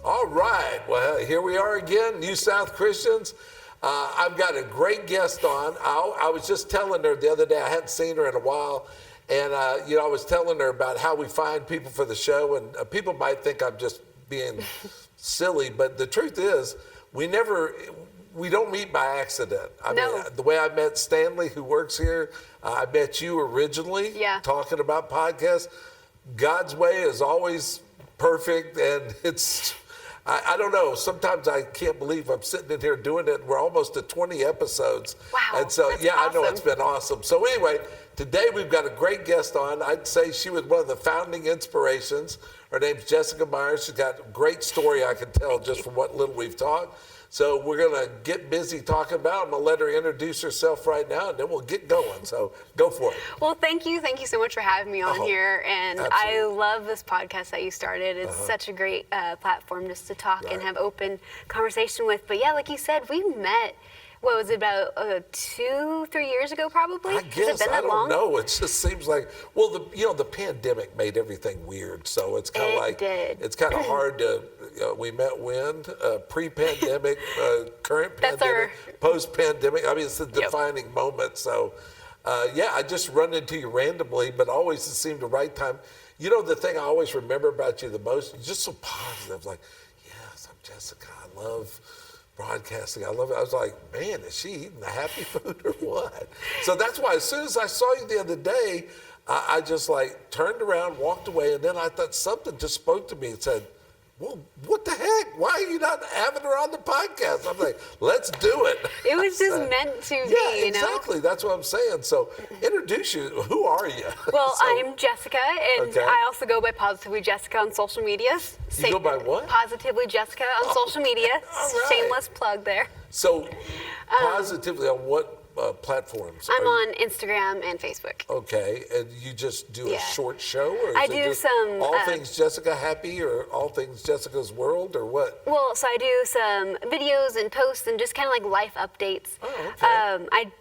All right. Well, here we are again, New South Christians. I've got a great guest on. I was just telling her the other day, I hadn't seen her in a while, and I was telling her about how we find people for the show, and people might think I'm just being silly, but the truth is, we don't meet by accident. I mean, the way I met Stanley, who works here, I met you originally, talking about podcasts. God's way is always perfect, and I don't know. Sometimes I can't believe I'm sitting in here doing it. We're almost at 20 episodes. Wow. And so, that's I awesome. know it's been awesome. So anyway, today we've got a great guest on. I'd say she was one of the founding inspirations. Her name's Jessica Meers. She's got a great story I can tell just from what little we've talked. So we're going to get busy talking about it. I'm going to let her introduce herself right now, and then we'll get going. So go for it. Well, thank you. Thank you so much for having me on here. And absolutely. I love this podcast that you started. It's such a great platform just to talk and have open conversation with. But yeah, like you said, we met, what was it, about 2-3 years ago probably? I guess, I don't know. It just seems like, well, the pandemic made everything weird. So it's kind of like, it's kind of hard to, we met when? Pre-pandemic, current pandemic, post-pandemic. I mean, it's a defining moment. So, I just run into you randomly, but always it seemed the right time. You know, the thing I always remember about you the most, you're just so positive. Like, yes, I'm Jessica. I love broadcasting. I love it. I was like, man, is she eating the happy food or what? So that's why as soon as I saw you the other day, I just like turned around, walked away, and then I thought something just spoke to me and said, well, what the heck? Why are you not having her on the podcast? I'm like, let's do it. It was just meant to be, Yeah, exactly. That's what I'm saying. So introduce you. Who are you? Well, I'm Jessica, and I also go by Positively Jessica on social media. You go by what? Positively Jessica on social media. All right. Shameless plug there. So Positively on what platforms? I'm on Instagram and Facebook. Okay, and you just do a short show? Or I do some... All Things Jessica Happy or All Things Jessica's World or what? Well, so I do some videos and posts and just kind of like life updates. Oh, okay. I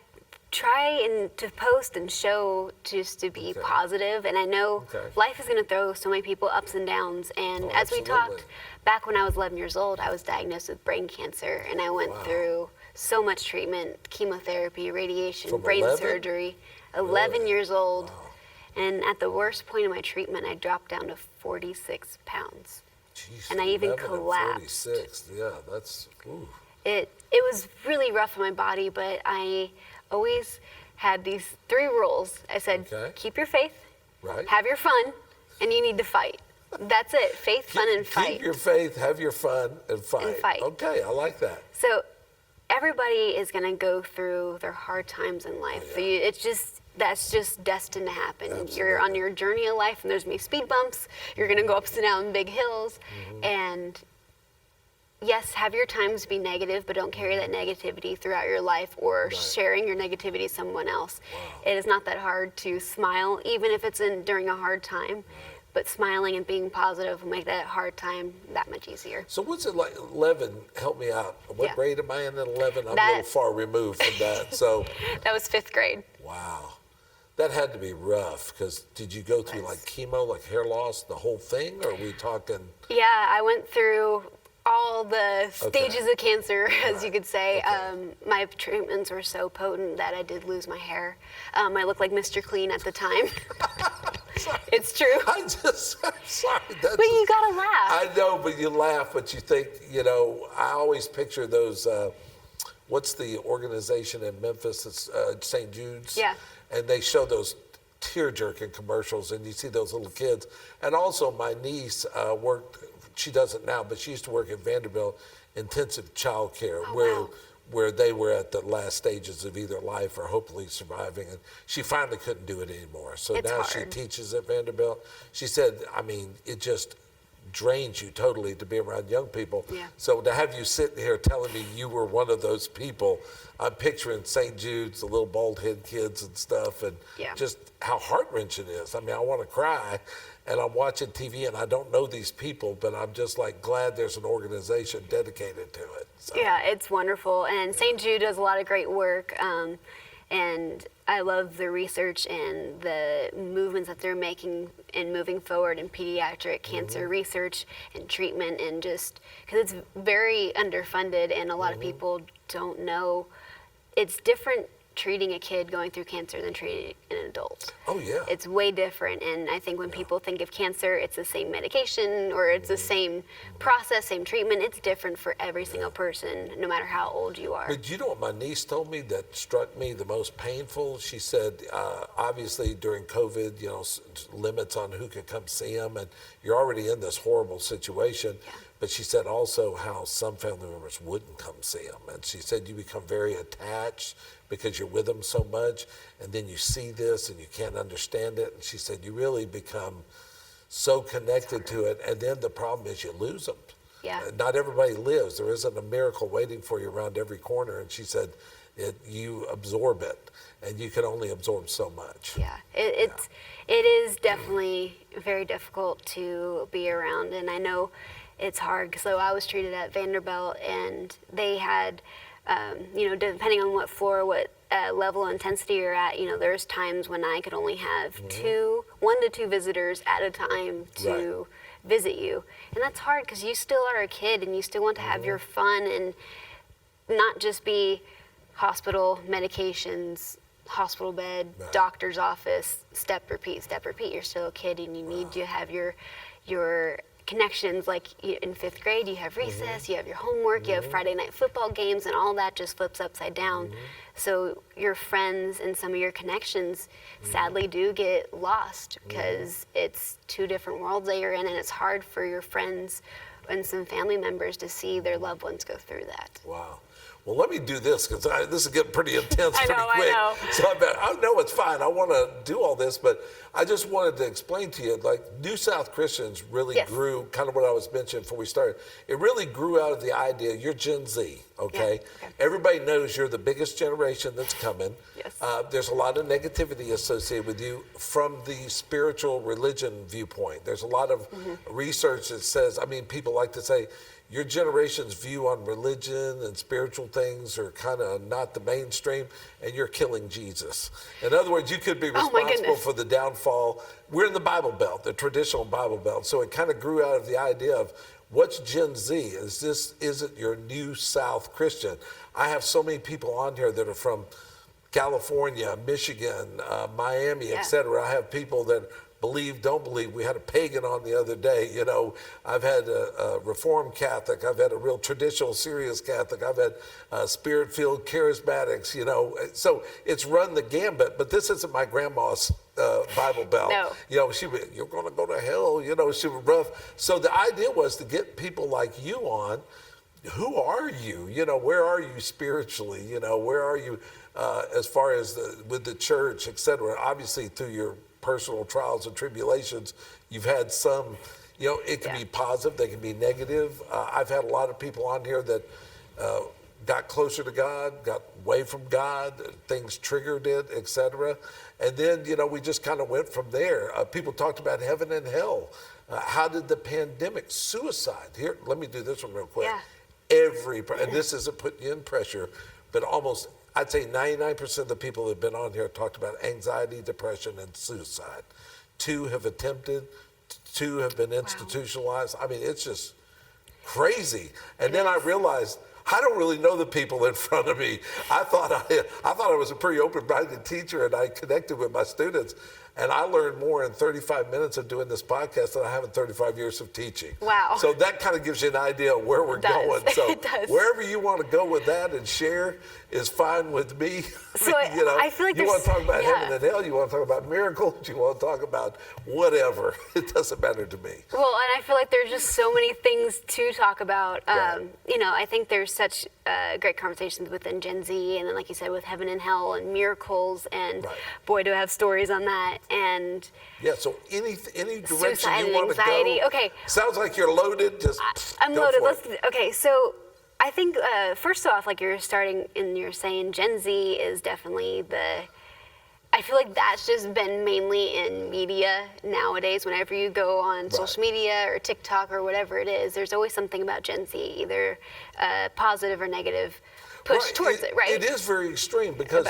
try to post and show just to be positive, and I know life is going to throw so many people ups and downs, and as we talked, back when I was 11 years old, I was diagnosed with brain cancer, and I went through so much treatment, chemotherapy, radiation, brain surgery, 11 years old. And at the worst point of my treatment, I dropped down to 46 pounds. Jeez, and I even collapsed. 46, yeah, that's, ooh. It was really rough on my body, but I always had these 3 rules. I said, keep your faith, have your fun, and you need to fight. That's it, faith, fun, and fight. Keep your faith, have your fun, and fight. And fight. Okay, I like that. So everybody is going to go through their hard times in life. That's just destined to happen. Absolutely. You're on your journey of life, and there's going to be speed bumps. You're going to go ups and down big hills. And yes, have your times be negative, but don't carry that negativity throughout your life or sharing your negativity with someone else. It is not that hard to smile, even if it's during a hard time. But smiling and being positive will make that hard time that much easier. So what's it like, 11, help me out. What grade am I in at 11? I'm a little far removed from that. So that was 5th grade. Wow. That had to be rough, because did you go through like chemo, like hair loss, the whole thing, or are we talking? Yeah, I went through all the stages of cancer, as you could say. My treatments were so potent that I did lose my hair. I looked like Mr. Clean at the time. It's true. I'm sorry. But you gotta laugh. I know, but you laugh, but you think, I always picture those, what's the organization in Memphis? It's St. Jude's. Yeah. And they show those tear-jerking commercials, and you see those little kids. And also my niece worked, she doesn't now, but she used to work at Vanderbilt intensive child care, where they were at the last stages of either life or hopefully surviving. And she finally couldn't do it anymore. So now she teaches at Vanderbilt. She said, I mean, it just drains you totally to be around young people. Yeah. So to have you sitting here telling me you were one of those people, I'm picturing St. Jude's, the little bald head kids and stuff, and just how heart-wrenching it is. I mean, I want to cry, and I'm watching TV, and I don't know these people, but I'm just like glad there's an organization dedicated to it. So. Yeah, it's wonderful, and St. Jude does a lot of great work. And I love the research and the movements that they're making in moving forward in pediatric cancer research and treatment, and just because it's very underfunded and a lot of people don't know. It's different treating a kid going through cancer than treating an adult. Oh, yeah. It's way different. And I think when people think of cancer, it's the same medication or it's the same process, same treatment. It's different for every single person, no matter how old you are. But you know what my niece told me that struck me the most painful? She said, obviously during COVID, limits on who could come see them, and you're already in this horrible situation. Yeah. But she said also how some family members wouldn't come see them. And she said you become very attached because you're with them so much, and then you see this and you can't understand it. And she said you really become so connected to it, and then the problem is you lose them. Yeah. Not everybody lives. There isn't a miracle waiting for you around every corner. And she said you absorb it, and you can only absorb so much. Yeah, it is definitely very difficult to be around, and I know it's hard. So I was treated at Vanderbilt, and they had, depending on what floor, what level of intensity you're at, there's times when I could only have 1 to 2 visitors at a time to visit you. And that's hard because you still are a kid and you still want to have your fun and not just be hospital medications, hospital bed, doctor's office, step, repeat. You're still a kid and you need to have your connections. Like in 5th grade, you have recess, you have your homework, you have Friday night football games, and all that just flips upside down. So your friends and some of your connections sadly do get lost because it's 2 different worlds that you're in, and it's hard for your friends and some family members to see their loved ones go through that. Wow. Well, let me do this because this is getting pretty intense pretty quick. I know. So I know it's fine. I want to do all this, but I just wanted to explain to you, like New South Christians really grew, kind of what I was mentioning before we started. It really grew out of the idea, you're Gen Z, okay? Yeah. Everybody knows you're the biggest generation that's coming. Yes. There's a lot of negativity associated with you from the spiritual religion viewpoint. There's a lot of research that says, people like to say, your generation's view on religion and spiritual things are kind of not the mainstream, and you're killing Jesus. In other words, you could be responsible for the downfall. We're in the Bible Belt, the traditional Bible Belt, so it kind of grew out of the idea of what's Gen Z? Is it your New South Christian? I have so many people on here that are from California, Michigan, Miami, etc. I have people that believe, don't believe. We had a pagan on the other day. I've had a Reformed Catholic. I've had a real traditional, serious Catholic. I've had Spirit-filled charismatics. So it's run the gambit. But this isn't my grandma's Bible Belt. No. You're going to go to hell. She was rough. So the idea was to get people like you on. Who are you? Where are you spiritually? Where are you as far as with the church, et cetera? Obviously, through your personal trials and tribulations, you've had some, it can be positive, they can be negative. I've had a lot of people on here that got closer to God, got away from God, things triggered it, etc. And then, we just kind of went from there. People talked about heaven and hell. How did the pandemic, suicide, here, let me do this one real quick. Yeah. And this isn't putting you in pressure, but almost, I'd say 99% of the people that have been on here talked about anxiety, depression, and suicide. 2 have attempted, 2 have been institutionalized. It's just crazy. And then I realized I don't really know the people in front of me. I thought I was a pretty open-minded teacher, and I connected with my students. And I learned more in 35 minutes of doing this podcast than I have in 35 years of teaching. Wow. So that kind of gives you an idea of where we're going. So it does. Wherever you want to go with that and share is fine with me. So I feel like you want to talk about heaven and hell, you want to talk about miracles, you want to talk about whatever. It doesn't matter to me. Well, and I feel like there's just so many things to talk about. I think there's such great conversations within Gen Z, and then like you said, with heaven and hell and miracles, and boy, do I have stories on that. And so any direction suicide you want to anxiety. go. Okay. Sounds like you're loaded. Just I'm loaded. Okay, so I think first off, like you're saying Gen Z is definitely I feel like that's just been mainly in media nowadays. Whenever you go on social media or TikTok or whatever it is, there's always something about Gen Z, either positive or negative push towards it, right? It is very extreme because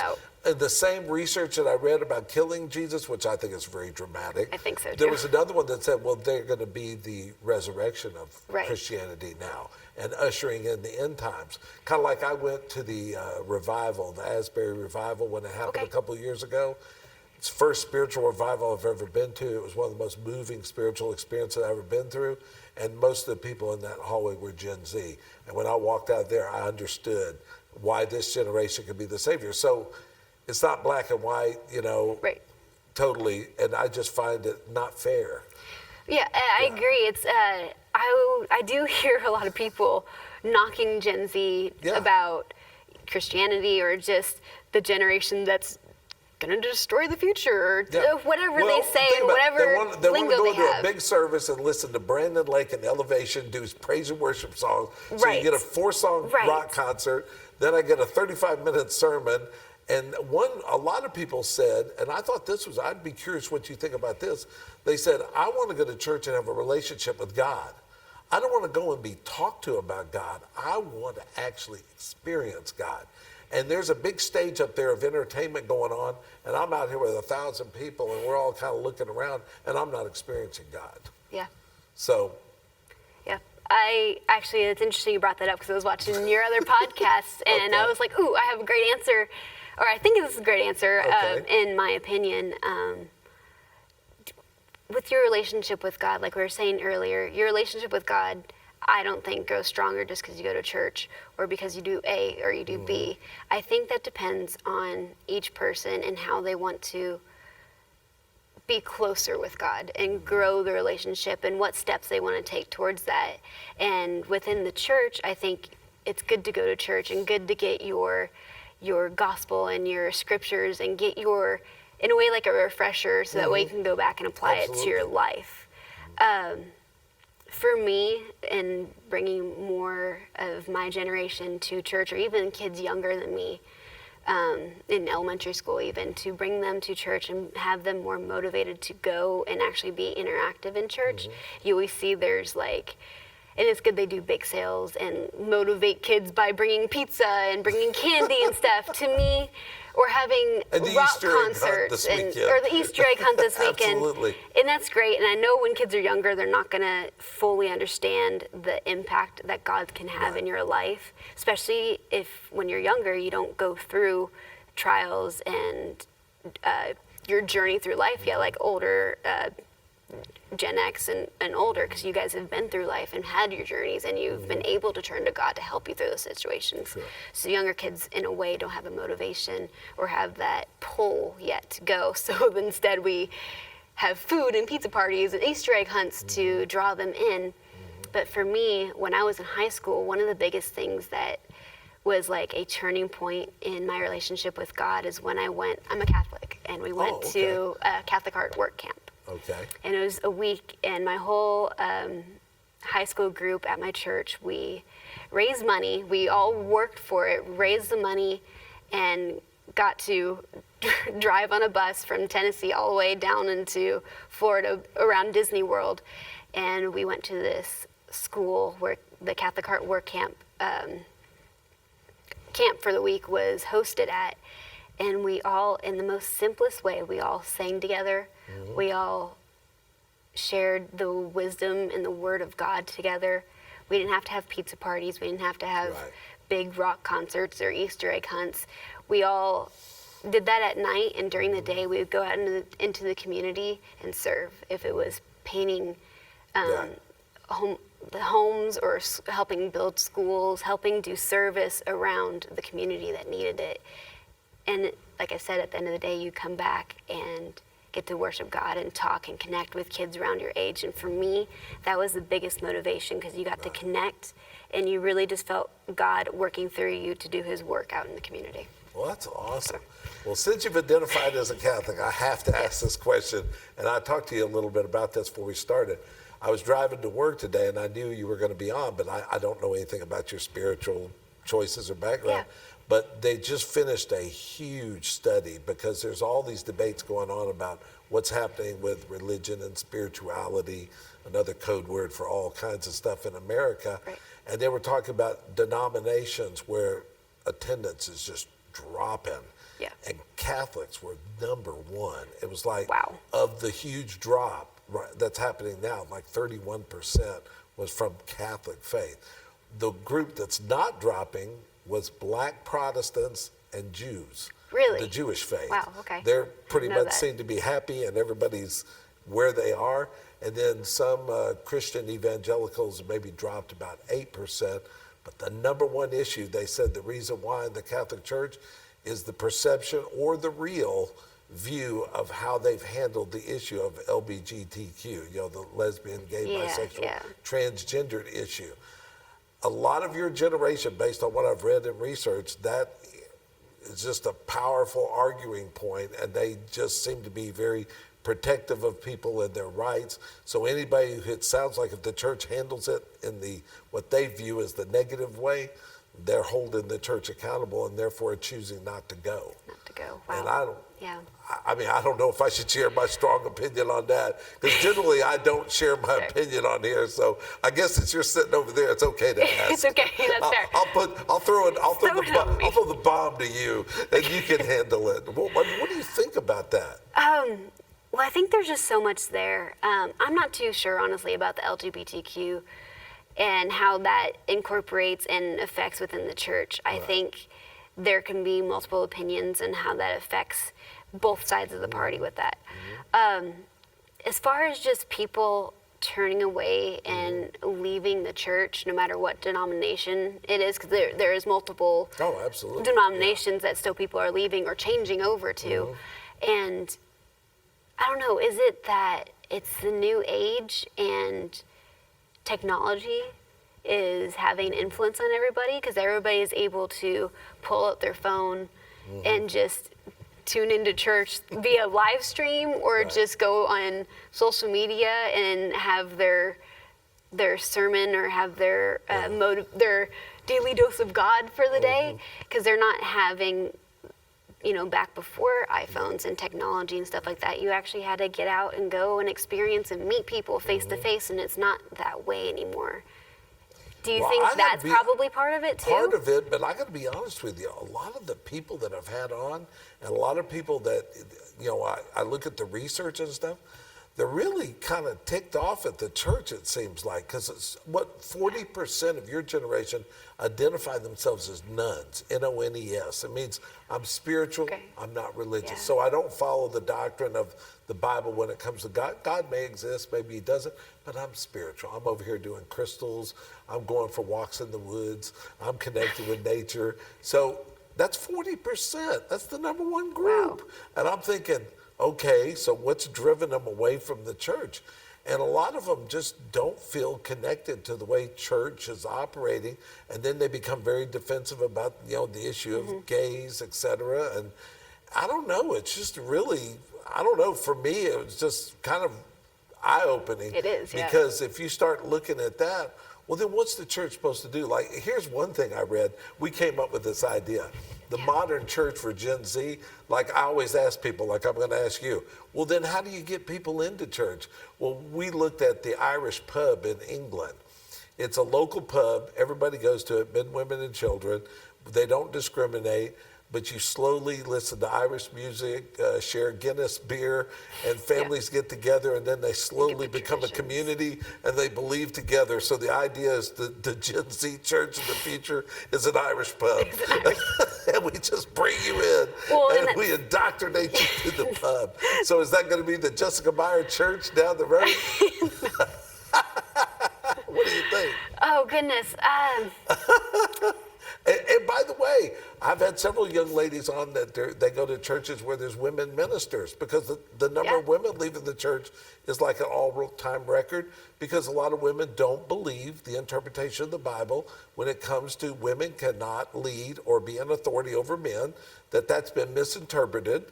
in the same research that I read about killing Jesus, which I think is very dramatic. I think so, too. There was another one that said, well, they're going to be the resurrection of right. Christianity now and ushering in the end times. Kind of like I went to the revival, the Asbury revival, when it happened a couple of years ago. It's the first spiritual revival I've ever been to. It was one of the most moving spiritual experiences I've ever been through. And most of the people in that hallway were Gen Z. And when I walked out there, I understood why this generation could be the Savior. So it's not black and white, right. Totally. And I just find it not fair. Yeah, I agree. It's I do hear a lot of people knocking Gen Z about Christianity or just the generation that's going to destroy the future, or whatever they say, whatever they want to lingo go they into have. a big service and listen to Brandon Lake and Elevation do praise and worship songs. So you get a 4-song rock concert, then I get a 35-minute sermon. And a lot of people said, and I thought I'd be curious what you think about this. They said, I want to go to church and have a relationship with God. I don't want to go and be talked to about God. I want to actually experience God. And there's a big stage up there of entertainment going on, and I'm out here with 1,000 people, and we're all kind of looking around, and I'm not experiencing God. Yeah. So. Yeah. It's interesting you brought that up because I was watching your other podcast, and I was like, ooh, I have a great answer, or I think this is a great answer, in my opinion. With your relationship with God, like we were saying earlier, your relationship with God, I don't think goes stronger just because you go to church or because you do A or you do B. I think that depends on each person and how they want to be closer with God and grow the relationship and what steps they want to take towards that. And within the church, I think it's good to go to church and good to get your gospel and your scriptures and get in a way, like a refresher, so that way you can go back and apply it to your life. For me, in bringing more of my generation to church, or even kids younger than me, in elementary school even, to bring them to church and have them more motivated to go and actually be interactive in church, you always see there's and it's good they do bake sales and motivate kids by bringing pizza and bringing candy and stuff. To me, or having rock concerts or the Easter egg hunt this weekend. Absolutely. And that's great. And I know when kids are younger, they're not going to fully understand the impact that God can have in your life, especially if when you're younger, you don't go through trials and your journey through life yet, like older Gen X and older, because you guys have been through life and had your journeys, and you've been able to turn to God to help you through those situations. Sure. So younger kids, in a way, don't have a motivation or have that pull yet to go. So instead, we have food and pizza parties and Easter egg hunts to draw them in. But for me, when I was in high school, one of the biggest things that was like a turning point in my relationship with God is when I'm a Catholic, and we went to a Catholic art work camp. Okay. And it was a week, and my whole high school group at my church, we raised money. We all worked for it, raised the money, and got to drive on a bus from Tennessee all the way down into Florida around Disney World. And we went to this school where the Catholic Art Work Camp for the week was hosted at. And we all, in the most simplest way, we all sang together. We all shared the wisdom and the word of God together. We didn't have to have pizza parties. We didn't have to have big rock concerts or Easter egg hunts. We all did that at night, and during the day we would go out into the community and serve. If it was painting the homes or helping build schools, helping do service around the community that needed it. And like I said, at the end of the day, you come back and get to worship God and talk and connect with kids around your age. And for me, that was the biggest motivation, because you got to connect and you really just felt God working through you to do his work out in the community. Well, that's awesome. Well, since you've identified as a Catholic, I have to ask this question. And I talked to you a little bit about this before we started. I was driving to work today, and I knew you were going to be on, but I don't know anything about your spiritual choices or background. Yeah. But they just finished a huge study, because there's all these debates going on about what's happening with religion and spirituality, another code word for all kinds of stuff in America. Right. And they were talking about denominations where attendance is just dropping. Yeah. And Catholics were number one. It was like, wow. of the huge drop that's happening now, like 31% was from Catholic faith. The group that's not dropping was Black Protestants and Jews. Really? The Jewish faith. Wow, okay. They're pretty much that. seem to be happy, and everybody's where they are. And then some Christian evangelicals maybe dropped about 8%. But the number one issue, they said the reason why in the Catholic Church is the perception or the real view of how they've handled the issue of LGBTQ, the lesbian, gay, bisexual, transgendered issue. A lot of your generation, based on what I've read and researched, that is just a powerful arguing point, and they just seem to be very protective of people and their rights. So anybody who, it sounds like if the church handles it in what they view as the negative way, they're holding the church accountable and therefore choosing not to go. Not to go. Wow. And I don't know if I should share my strong opinion on that, because generally I don't share my opinion on here. So I guess since you're sitting over there, it's okay to ask. It's okay. That's fair. I'll throw the bomb to you, and you can handle it. What do you think about that? Well, I think there's just so much there. I'm not too sure, honestly, about the LGBTQ and how that incorporates and affects within the church. I think there can be multiple opinions and how that affects both sides of the party with that. As far as just people turning away and leaving the church, no matter what denomination it is, because there is multiple denominations that still people are leaving or changing over to. And I don't know, is it that it's the new age and technology is having influence on everybody? Because everybody is able to pull up their phone and just tune into church via live stream, or just go on social media and have their sermon or have their their daily dose of God for the day, because they're not having, back before iPhones and technology and stuff like that, you actually had to get out and go and experience and meet people face to face, and it's not that way anymore. Do you think that's probably part of it too? Part of it, but I got to be honest with you. A lot of the people that I've had on, and a lot of people that, I look at the research and stuff, they're really kind of ticked off at the church, it seems like, because it's 40% of your generation identify themselves as nuns, N-O-N-E-S. It means I'm spiritual, I'm not religious. Yeah. So I don't follow the doctrine of the Bible when it comes to God. God may exist, maybe he doesn't, but I'm spiritual. I'm over here doing crystals. I'm going for walks in the woods. I'm connected with nature. So that's 40%. That's the number one group. Wow. And I'm thinking, okay, so what's driven them away from the church? And a lot of them just don't feel connected to the way church is operating, and then they become very defensive about the issue of gays, et cetera. And I don't know, it's just really, I don't know, for me it was just kind of eye-opening. It is, because if you start looking at that, well, then what's the church supposed to do? Like, here's one thing I read. We came up with this idea. The modern church for Gen Z, like I always ask people, like I'm going to ask you, well, then how do you get people into church? Well, we looked at the Irish pub in England. It's a local pub. Everybody goes to it, men, women, and children. They don't discriminate. But you slowly listen to Irish music, share Guinness beer, and families get together, and then they slowly become a community, and they believe together. So the idea is the Gen Z church in the future is an Irish pub. And we just bring you in, and we indoctrinate you to the pub. So is that going to be the Jessica Meyer church down the road? What do you think? Oh, goodness. And by the way, I've had several young ladies on that they go to churches where there's women ministers, because the number of women leaving the church is like an all-time record, because a lot of women don't believe the interpretation of the Bible when it comes to women cannot lead or be an authority over men, that's been misinterpreted.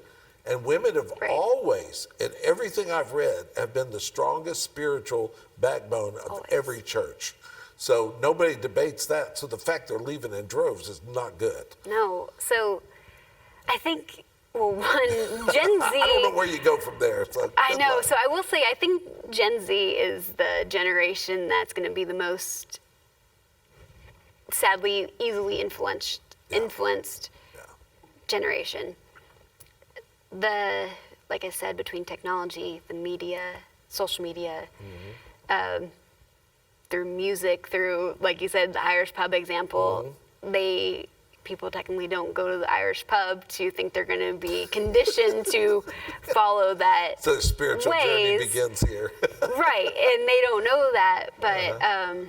And women have always, in everything I've read, have been the strongest spiritual backbone of every church. So nobody debates that. So the fact they're leaving in droves is not good. No. So I think, one, Gen Z... I don't know where you go from there. So I know. So I will say, I think Gen Z is the generation that's going to be the most, sadly, easily influenced generation. like I said, between technology, the media, social media, through music, through, like you said, the Irish pub example, people technically don't go to the Irish pub to think they're going to be conditioned to follow that. So the spiritual journey begins here. Right, and they don't know that, but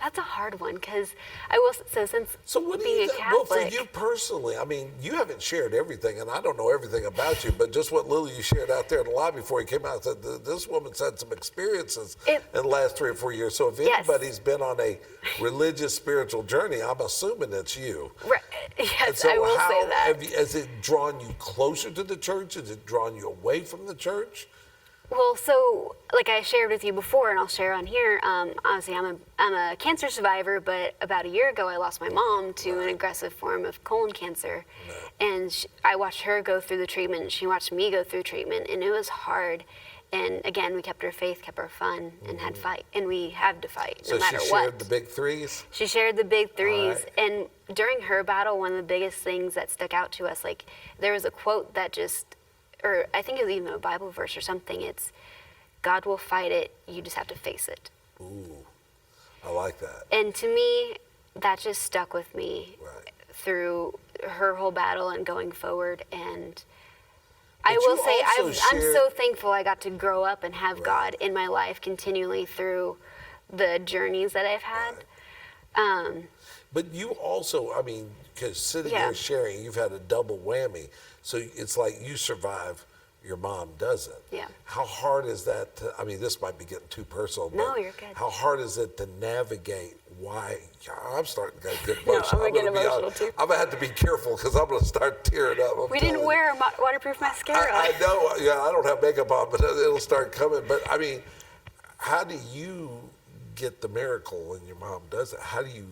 that's a hard one, because I will, since being a Catholic. Well, for you personally, I mean, you haven't shared everything, and I don't know everything about you, but just what Lily, you shared out there in the lobby before you came out, said this woman's had some experiences in the last 3 or 4 years. So if anybody's been on a religious, spiritual journey, I'm assuming it's you. Right. Yes, so I will say that. Has it drawn you closer to the church? Has it drawn you away from the church? Well, so like I shared with you before, and I'll share on here. Obviously, I'm a cancer survivor, but about a year ago, I lost my mom to an aggressive form of colon cancer, and I watched her go through the treatment. She watched me go through treatment, and it was hard. And again, we kept our faith, kept our fun, and had fight, and we have to fight no matter what. So she shared the big threes? She shared the big threes, and during her battle, one of the biggest things that stuck out to us, like there was a quote that or I think it was even a Bible verse or something. It's, God will fight it, you just have to face it. Ooh, I like that. And to me, that just stuck with me through her whole battle and going forward. And I will say, I'm so thankful I got to grow up and have God in my life continually through the journeys that I've had. But you also, I mean, because sitting here sharing, you've had a double whammy. So it's like you survive, your mom doesn't. Yeah. How hard is that I mean, this might be getting too personal, but no, you're good. How hard is it to navigate why? I'm starting to get emotional. No, I'm going to get emotional too. I'm going to have to be careful because I'm going to start tearing up. We didn't wear waterproof mascara. I know, I don't have makeup on, but it'll start coming. But I mean, how do you get the miracle when your mom does it? How do you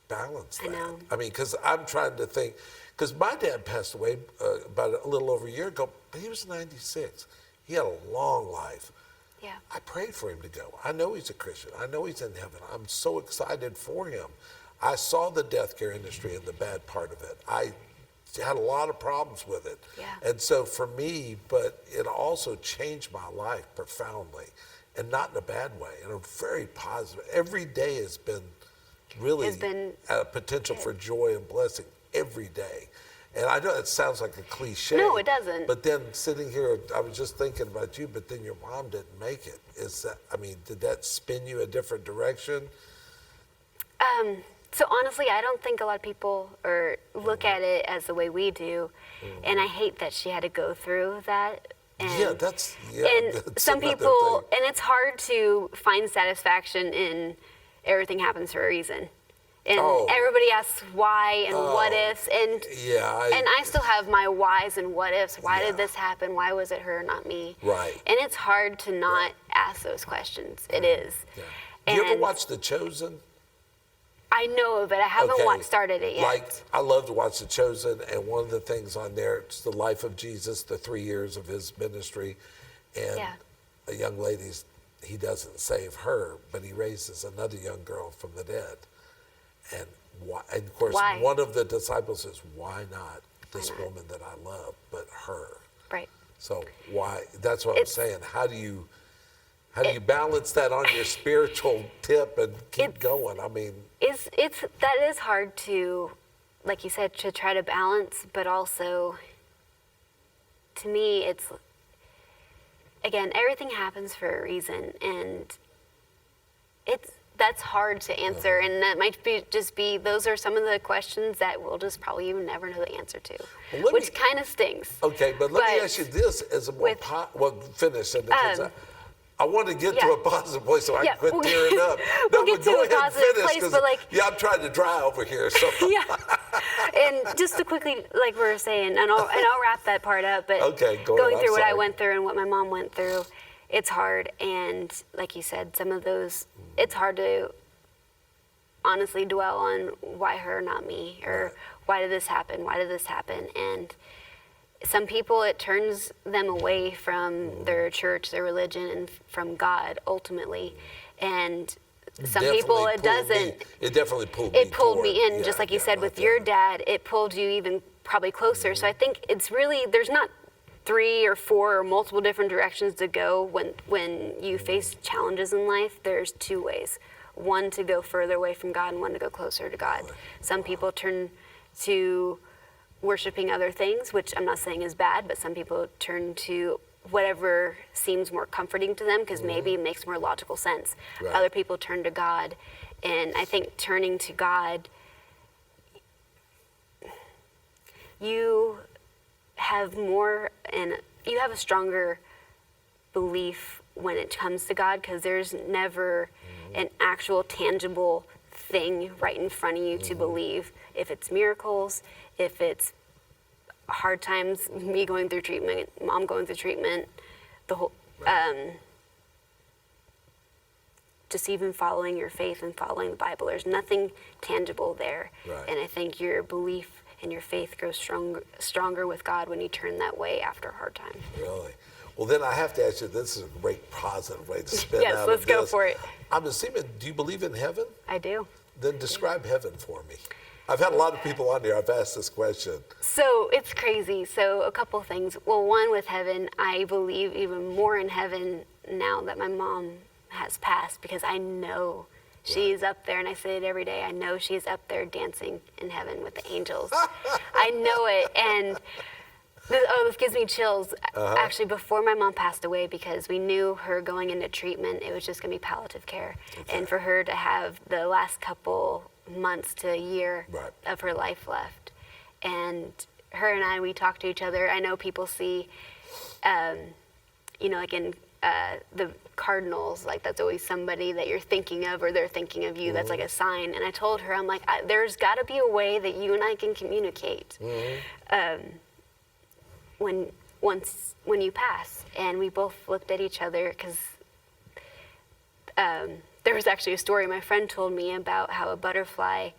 balance that? I know. I mean, because I'm trying to think, because my dad passed away about a little over a year ago, but he was 96. He had a long life. Yeah. I prayed for him to go. I know he's a Christian. I know he's in heaven. I'm so excited for him. I saw the death care industry and the bad part of it. I had a lot of problems with it. Yeah. And so for me, but it also changed my life profoundly, and not in a bad way, in a very positive. Every day has been really a potential for joy and blessing every day. And I know it sounds like a cliche. No, it doesn't. But then sitting here, I was just thinking about you, but then your mom didn't make it. Did that spin you a different direction? So honestly, I don't think a lot of people look at it as the way we do. And I hate that she had to go through that. And, that's some people, and it's hard to find satisfaction in everything happens for a reason. And everybody asks why and what ifs, and I still have my whys and what ifs. Why did this happen? Why was it her, not me? Right. And it's hard to not ask those questions. It is. Yeah. Do you ever watch The Chosen? I know of it. I haven't started it yet. Like, I love to watch The Chosen, and one of the things on there, it's the life of Jesus, the 3 years of his ministry, and a young lady, he doesn't save her, but he raises another young girl from the dead. And of course, one of the disciples says, why not this woman that I love, but her? Right. So why? That's what I'm saying. How do you balance that on your spiritual tip and keep going? I mean, that is hard to, like you said, to try to balance, but also, to me, it's, again, everything happens for a reason, and that's hard to answer, and that might be those are some of the questions that we'll just probably even never know the answer to, which kind of stings. Okay, but let me ask you this as a more finish. I want to get to a positive place so I can quit tearing up. We'll get to a positive place, but I'm trying to dry over here. So and just to quickly, like we were saying, and I'll wrap that part up. But going through what I went through and what my mom went through, it's hard, and like you said, some of those, it's hard to honestly dwell on why her, not me, or why did this happen, and some people, it turns them away from their church, their religion, and from God, ultimately, and some people, it doesn't. It definitely pulled me. It pulled me in, just like you said with your dad, it pulled you even probably closer, so I think it's really, there's not 3 or 4 or multiple different directions to go when you face challenges in life. There's 2 ways. One to go further away from God and one to go closer to God. Some people turn to worshiping other things, which I'm not saying is bad, but some people turn to whatever seems more comforting to them because maybe it makes more logical sense. Right. Other people turn to God, and I think turning to God, you have more and you have a stronger belief when it comes to God because there's never an actual tangible thing right in front of you to believe. If it's miracles, if it's hard times, me going through treatment, mom going through treatment, the whole, just even following your faith and following the Bible, there's nothing tangible there. Right. And I think your belief and your faith grows stronger with God when you turn that way after a hard time. Really? Well, then I have to ask you, this is a great positive way to spin Yes, out let's of go this. for it. I'm assuming, do you believe in heaven? I do. Then describe heaven for me. I've had a lot of people on here, I've asked this question. So it's crazy. So a couple things. Well, one with heaven, I believe even more in heaven now that my mom has passed because I know she's up there, and I say it every day, I know she's up there dancing in heaven with the angels. I know it, and this gives me chills. Actually, before my mom passed away, because we knew her going into treatment, it was just going to be palliative care. Okay. And for her to have the last couple months to a year of her life left. And her and I, we talk to each other. I know people see, like in the cardinals, like that's always somebody that you're thinking of or they're thinking of you. That's like a sign. And I told her, I'm like, there's got to be a way that you and I can communicate when you pass. And we both looked at each other because there was actually a story my friend told me about how a butterfly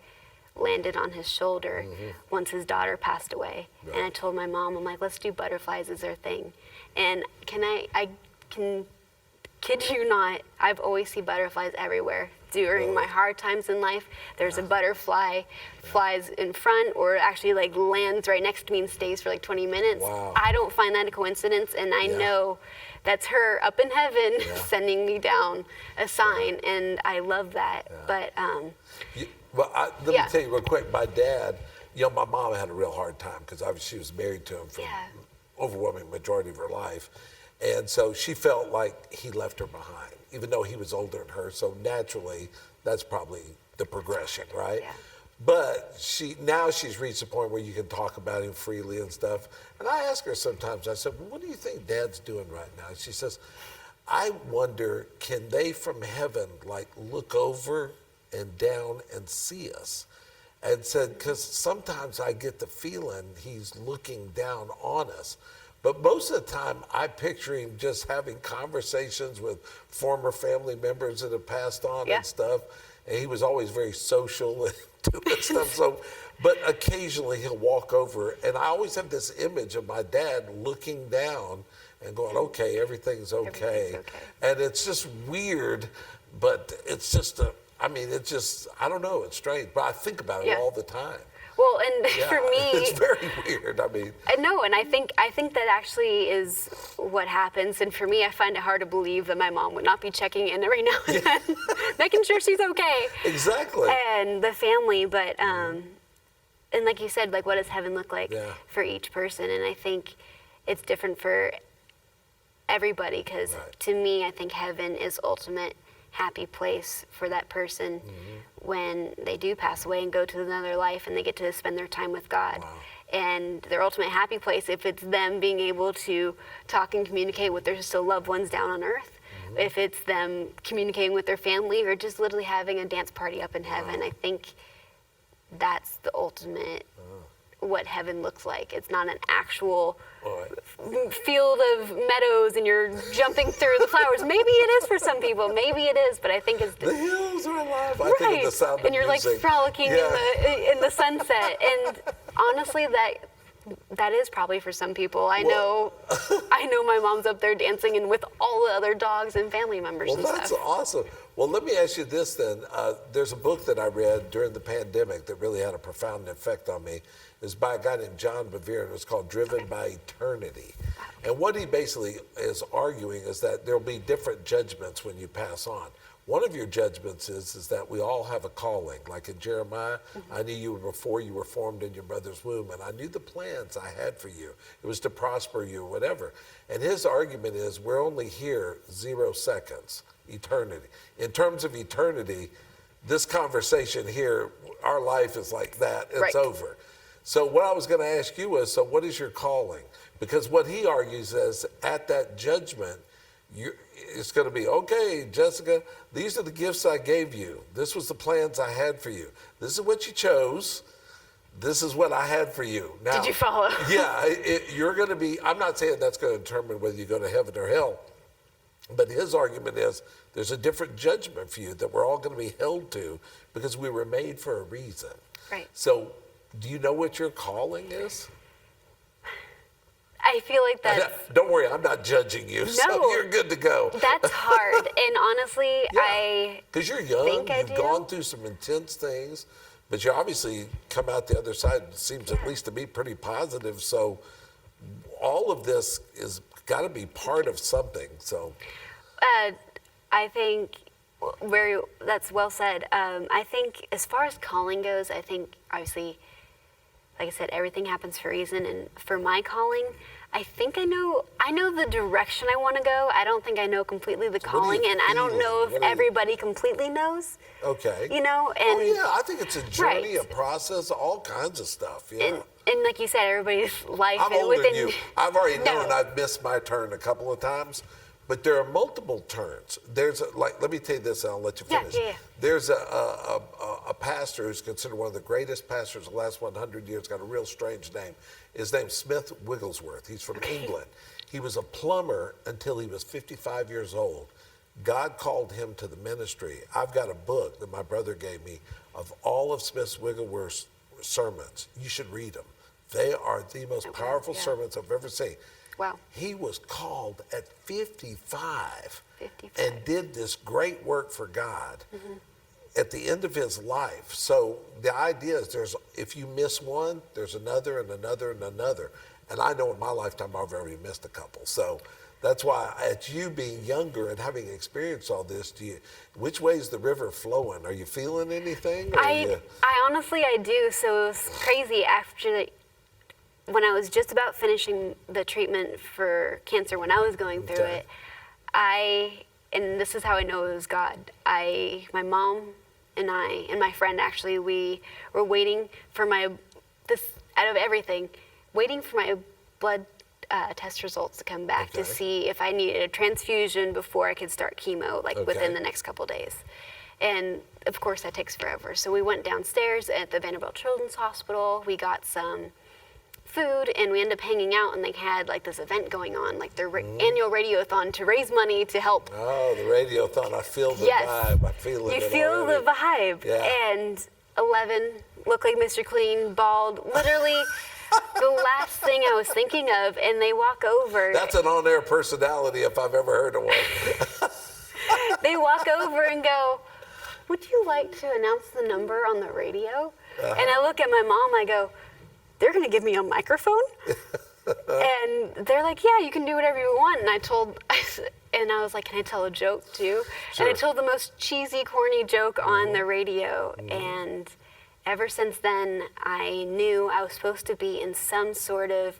landed on his shoulder once his daughter passed away. Right. And I told my mom, I'm like, let's do butterflies as our thing. And I can kid you not, I've always seen butterflies everywhere. During my hard times in life, there's a butterfly flies in front or actually like lands right next to me and stays for like 20 minutes. Wow. I don't find that a coincidence, and I know that's her up in heaven sending me down a sign, and I love that. But let me tell you real quick, my dad, my mom had a real hard time because obviously she was married to him for overwhelming majority of her life. And so she felt like he left her behind, even though he was older than her. So naturally, that's probably the progression, right? Yeah. But now she's reached a point where you can talk about him freely and stuff. And I ask her sometimes, I said, well, what do you think Dad's doing right now? She says, I wonder, can they from heaven like look over and down and see us? And said, because sometimes I get the feeling he's looking down on us. But most of the time, I picture him just having conversations with former family members that have passed on and stuff. And he was always very social and doing stuff. So, but occasionally he'll walk over, and I always have this image of my dad looking down and going, "Okay, everything's okay." And it's just weird, but it's just I don't know. It's strange, but I think about it all the time. Well, and for me, it's very weird. I know, and I think that actually is what happens. And for me, I find it hard to believe that my mom would not be checking in every now and then, making sure she's okay. Exactly. And the family, but and like you said, like what does heaven look like for each person? And I think it's different for everybody because to me, I think heaven is ultimate happy place for that person when they do pass away and go to another life and they get to spend their time with God. Wow. And their ultimate happy place, if it's them being able to talk and communicate with their still loved ones down on earth, if it's them communicating with their family or just literally having a dance party up in heaven, I think that's the ultimate what heaven looks like. It's not an actual field of meadows and you're jumping through the flowers. Maybe it is for some people. Maybe it is, but I think it's the hills are alive. I think of the sound of and you're music. Like frolicking in the sunset. And honestly, That is probably for some people. I know my mom's up there dancing and with all the other dogs and family members and stuff. Well, that's awesome. Well, let me ask you this then. There's a book that I read during the pandemic that really had a profound effect on me. It's by a guy named John Bevere, and it's called Driven by Eternity. And what he basically is arguing is that there'll be different judgments when you pass on. One of your judgments is that we all have a calling. Like in Jeremiah, I knew you before you were formed in your mother's womb, and I knew the plans I had for you. It was to prosper you, whatever. And his argument is we're only here 0 seconds, eternity. In terms of eternity, this conversation here, our life is like that. It's over. So what I was going to ask you was, so what is your calling? Because what he argues is at that judgment, it's going to be, okay, Jessica, these are the gifts I gave you. This was the plans I had for you. This is what you chose. This is what I had for you. Now, did you follow? Yeah, you're going to be, I'm not saying that's going to determine whether you go to heaven or hell, but his argument is there's a different judgment for you that we're all going to be held to because we were made for a reason. Right. So do you know what your calling is? I feel like that's... Don't worry, I'm not judging you, so you're good to go. That's hard, and honestly, because you're young, you've gone through some intense things, but you obviously come out the other side, it seems at least to be pretty positive, so all of this is got to be part of something, so... I think that's well said. I think as far as calling goes, I think obviously, like I said, everything happens for a reason, and for my calling, I think I know the direction I want to go. I don't think I know completely the calling, and I don't know if everybody completely knows. Okay. You know, and I think it's a journey, a process, all kinds of stuff. Yeah. And like you said, everybody's life. I'm older than you. I've already known I've missed my turn a couple of times, but there are multiple turns. There's let me tell you this, and I'll let you finish. Yeah. There's a pastor who's considered one of the greatest pastors of the last 100 years. Got a real strange name. His name's Smith Wigglesworth. He's from England. He was a plumber until he was 55 years old. God called him to the ministry. I've got a book that my brother gave me of all of Smith Wigglesworth's sermons. You should read them. They are the most powerful sermons I've ever seen. Wow. He was called at 55 and did this great work for God at the end of his life. So the idea is if you miss one, there's another and another and another. And I know in my lifetime I've already missed a couple. So that's why at you being younger and having experienced all this, which way is the river flowing? Are you feeling anything? I honestly, I do. So it was crazy when I was just about finishing the treatment for cancer, when I was going through it, and this is how I know it was God. My mom and I and my friend actually, we were waiting for out of everything, waiting for my blood test results to come back to see if I needed a transfusion before I could start chemo, within the next couple days. And of course that takes forever. So we went downstairs at the Vanderbilt Children's Hospital. We got some food, and we ended up hanging out, and they had this event going on, their annual radiothon to raise money to help. Oh, the radiothon! I feel the vibe. I feel it. You feel the vibe. Yeah. And 11 looked like Mr. Clean, bald, literally. The last thing I was thinking of, and they walk over. That's an on-air personality if I've ever heard of one. They walk over and go, "Would you like to announce the number on the radio?" And I look at my mom. I go, "They're going to give me a microphone?" And they're like, "Yeah, you can do whatever you want." And I was like, "Can I tell a joke too?" Sure. And I told the most cheesy, corny joke on the radio. And ever since then, I knew I was supposed to be in some sort of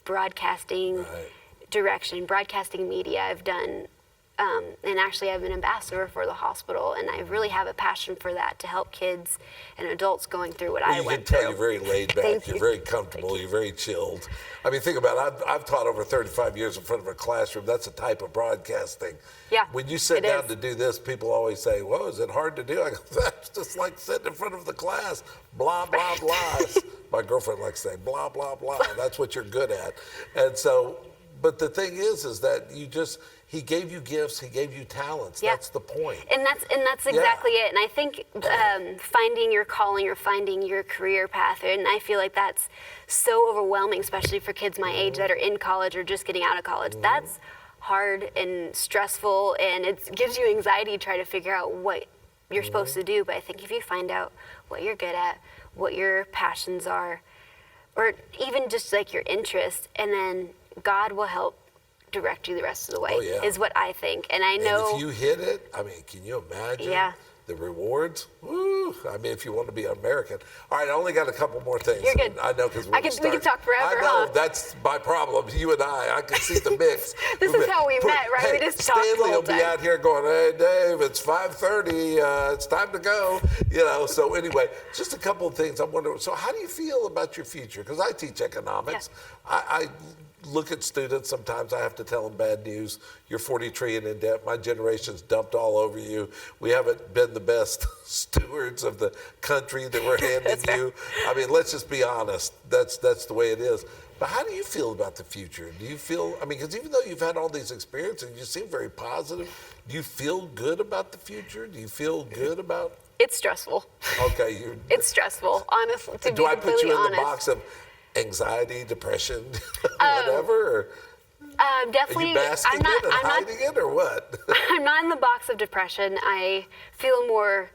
broadcasting direction, broadcasting media. I've done, and actually I've been ambassador for the hospital, and I really have a passion for that, to help kids and adults going through what I went through. You can tell you're very laid back, you're very comfortable, you're very chilled. I mean, think about it, I've taught over 35 years in front of a classroom. That's a type of broadcasting. Yeah, when you sit down to do this, people always say, "Well, is it hard to do?" I go, "That's just like sitting in front of the class, blah, blah, blah." My girlfriend likes saying, "Blah, blah, blah." That's what you're good at. And so, but the thing is that he gave you gifts, he gave you talents. Yeah. That's the point. And that's exactly it. And I think finding your calling or finding your career path, and I feel like that's so overwhelming, especially for kids my age that are in college or just getting out of college. That's hard and stressful, and it gives you anxiety to try to figure out what you're supposed to do. But I think if you find out what you're good at, what your passions are, or even just like your interests, and then God will help direct you the rest of the way, is what I think. And I know. And if you hit it, I mean, can you imagine the rewards? Woo! I mean, if you want to be American. All right, I only got a couple more things. You're good. I know, because we can talk forever. I know, that's my problem. You and I can see the mix. This is how we met, right? Hey, we just talked Stanley the whole will be out here going, hey, Dave, it's 5:30. It's time to go. So anyway, just a couple of things. I'm wondering, so how do you feel about your future? Because I teach economics. Yeah. I look at students, sometimes I have to tell them bad news. You're 40 trillion in debt. My generation's dumped all over you. We haven't been the best stewards of the country that we're handing you. I mean, let's just be honest. That's the way it is. But how do you feel about the future? Do you feel, because even though you've had all these experiences, you seem very positive. Do you feel good about the future? Do you feel good about? It's stressful. Okay. It's stressful, honestly, to do be I put you in honest. the box of anxiety, depression, whatever? Or definitely. Are you basking in and hiding it, or what? I'm not in the box of depression. I feel more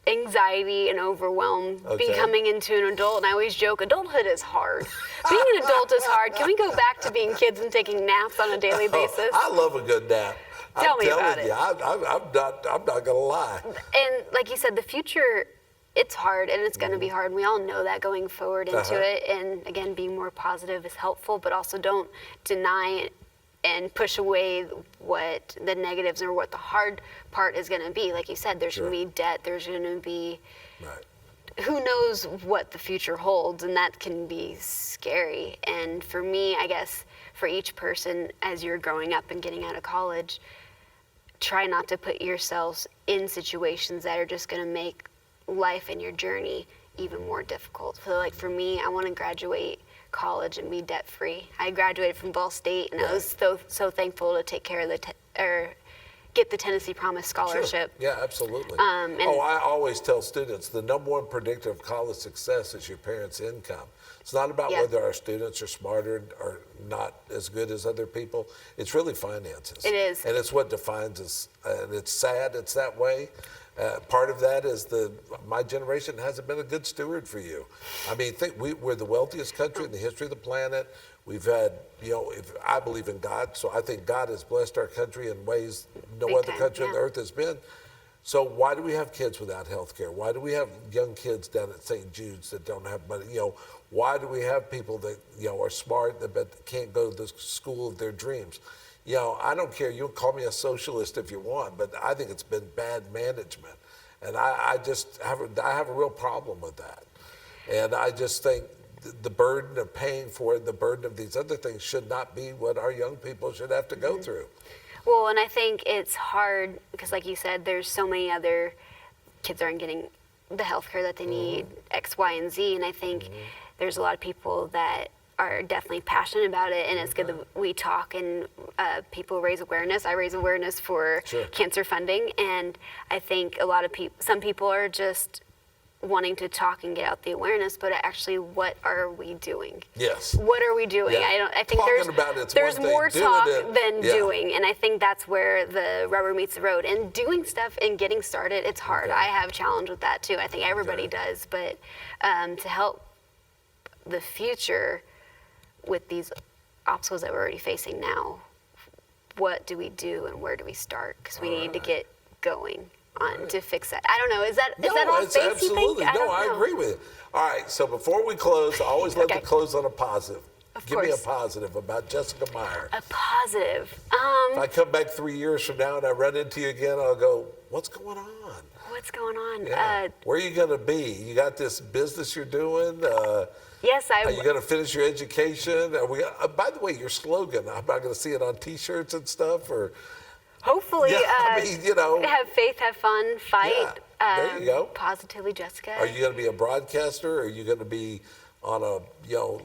anxiety and overwhelm becoming into an adult. And I always joke, adulthood is hard. Being an adult is hard. Can we go back to being kids and taking naps on a daily basis? I love a good nap. Tell me about it. I'm not gonna lie. And like you said, the future, it's hard, and it's going to be hard. And we all know that going forward into it. And again, being more positive is helpful, but also don't deny and push away what the negatives or what the hard part is going to be. Like you said, there's going to be debt. There's going to be who knows what the future holds, and that can be scary. And for me, I guess for each person, as you're growing up and getting out of college, try not to put yourselves in situations that are just going to make life and your journey even more difficult. So like for me, I want to graduate college and be debt free. I graduated from Ball State, and I was so thankful to take care of get the Tennessee Promise Scholarship. Sure. Yeah, absolutely. I always tell students the number one predictor of college success is your parents' income. It's not about whether our students are smarter or not as good as other people. It's really finances. It is. And it's what defines us. And it's sad it's that way. Part of that is my generation hasn't been a good steward for you. I mean, we're the wealthiest country in the history of the planet. We've had, I believe in God, so I think God has blessed our country in ways no other country on the earth has been. So why do we have kids without health care? Why do we have young kids down at St. Jude's that don't have money? Why do we have people that, are smart but can't go to the school of their dreams? I don't care. You can call me a socialist if you want, but I think it's been bad management. And I have a real problem with that. And I just think the burden of paying for it, the burden of these other things should not be what our young people should have to go through. Well, and I think it's hard because, like you said, there's so many other kids aren't getting the health care that they need, X, Y, and Z. And I think there's a lot of people that are definitely passionate about it, and it's good that we talk and people raise awareness. I raise awareness for cancer funding, and I think a lot of some people are just wanting to talk and get out the awareness, but actually, what are we doing? Yes. What are we doing? Yeah. I think there's more talk than doing, and I think that's where the rubber meets the road. And doing stuff and getting started, it's hard. I have a challenge with that too. I think everybody does, but to help the future with these obstacles that we're already facing now, what do we do and where do we start? Because we need to get going on to fix that. I don't know. Is that all faith, absolutely. you think? I agree with you. All right. So before we close, I always love to close on a positive. Give me a positive about Jessica Meyer. A positive. If I come back 3 years from now and I run into you again, I'll go, what's going on? What's going on? Yeah. Where are you going to be? You got this business you're doing? Yes, Are you going to finish your education? By the way, your slogan, I'm not going to see it on T-shirts and stuff, or hopefully, have faith, have fun, fight. Yeah, there you go. Positively, Jessica. Are you going to be a broadcaster? Or are you going to be on a,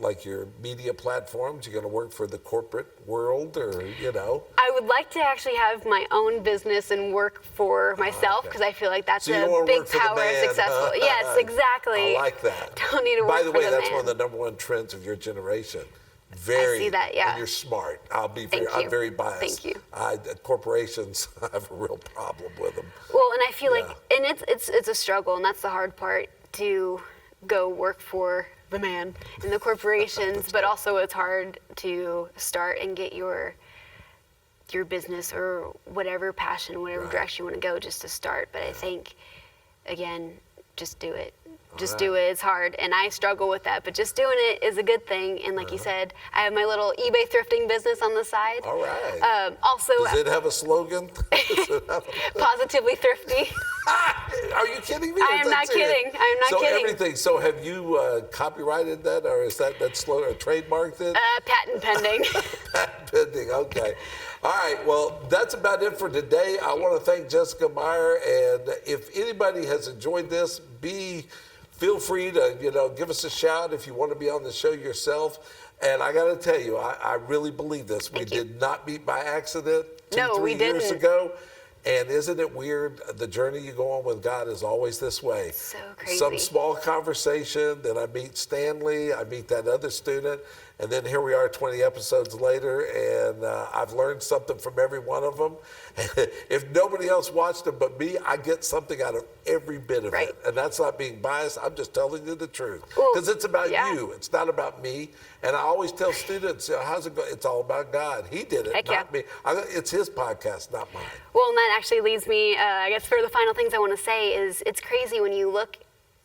like your media platforms? You're going to work for the corporate world, or, I would like to actually have my own business and work for myself, because I feel like that's a big power of successful. Yes, exactly. I like that. Don't need to work for the man. By the way, that's one of the number one trends of your generation. I see that, yeah. And you're smart. I'm very biased. Thank you. Corporations, I have a real problem with them. Well, and I feel like, and it's a struggle, and that's the hard part, to go work for the man in the corporations, but also it's hard to start and get your business or whatever passion, whatever direction you want to go, just to start. But I think, again, just do it. Just do it. It's hard, and I struggle with that, but just doing it is a good thing. And like you said, I have my little eBay thrifting business on the side. All right. Also, does it have a slogan? Positively thrifty. Are you kidding me? I am not kidding. I'm not kidding. Everything. So have you copyrighted that, or is that slogan, or trademarked it? Patent pending. Patent pending. Okay. All right. Well, that's about it for today. I want to thank Jessica Meyer, and if anybody has enjoyed this, feel free to give us a shout if you want to be on the show yourself. And I got to tell you, I really believe this. We did not meet by accident 3 years ago. And isn't it weird? The journey you go on with God is always this way. So crazy. Some small conversation, then I meet Stanley, I meet that other student, and then here we are 20 episodes later, and I've learned something from every one of them. If nobody else watched them but me, I get something out of every bit of it. And that's not being biased, I'm just telling you the truth. Because it's about you, it's not about me. And I always tell students, how's it go? It's all about God. He did it, not me. It's his podcast, not mine. Well, and that actually leads me, I guess, for the final things I want to say is, it's crazy when you look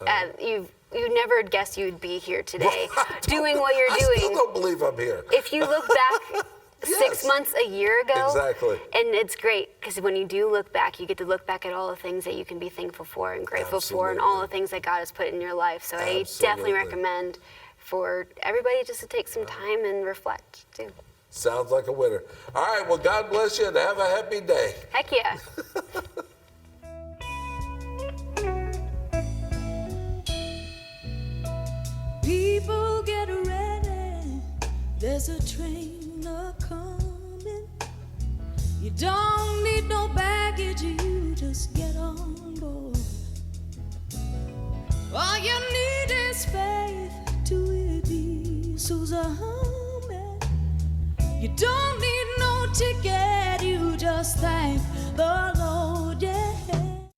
at, you never guessed you'd be here today, doing what you're doing. I still don't believe I'm here. If you look back 6 months, a year ago. Exactly. And it's great, because when you do look back, you get to look back at all the things that you can be thankful for and grateful for, and all the things that God has put in your life. So I definitely recommend for everybody just to take some time and reflect, too. Sounds like a winner. All right, well, God bless you, and have a happy day. Heck yeah. People get ready, there's a train a-coming. You don't need no baggage, you just get on board. All you need is faith to it be so's a humming. You don't need no ticket, you just thank the Lord.